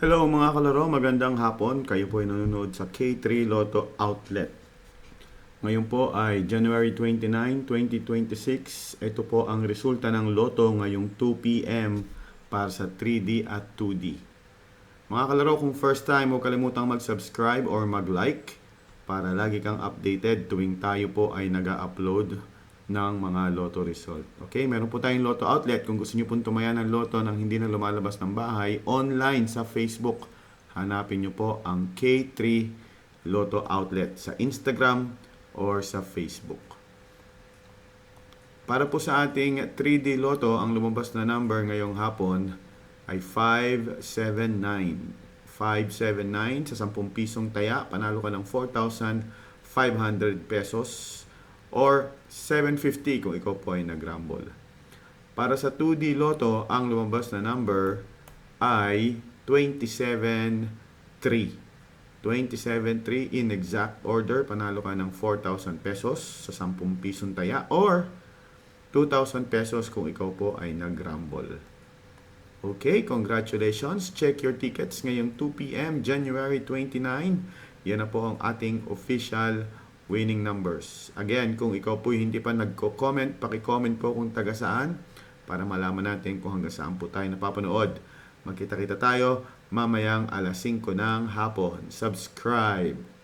Hello mga kalaro, magandang hapon. Kayo po ay nanonood sa K3 Lotto Outlet. Ngayon po ay January 29, 2026. Ito po ang resulta ng Lotto ngayong 2 p.m. para sa 3D at 2D. Mga kalaro, kung first time, huwag kalimutang mag-subscribe or mag-like para lagi kang updated tuwing tayo po ay nag-upload ng mga Lotto result. Okay, meron po tayong Lotto Outlet. Kung gusto niyo pong tumayan ng Lotto nang hindi na lumalabas ng bahay, online sa Facebook, hanapin niyo po ang K3 Lotto Outlet sa Instagram or sa Facebook. Para po sa ating 3D Lotto, ang lumabas na number ngayong hapon ay 579. 579 sa 10 pisong taya, panalo ka ng 4,500 pesos or 750 kung ikaw po ay nag-rumble. Para sa 2D Lotto, ang lumabas na number ay 27-3. 27-3 in exact order, panalo ka ng 4,000 pesos sa 10 pisong taya or 2,000 pesos kung ikaw po ay nag-rumble. Okay, congratulations. Check your tickets ngayong 2 p.m. January 29. Yan na po ang ating official winning numbers. Again, kung ikaw po hindi pa nagko-comment, paki-comment po kung taga saan para malaman natin kung hanggang saan po tayo napapanood. Magkita-kita tayo mamayang alas 5 ng hapon. Subscribe!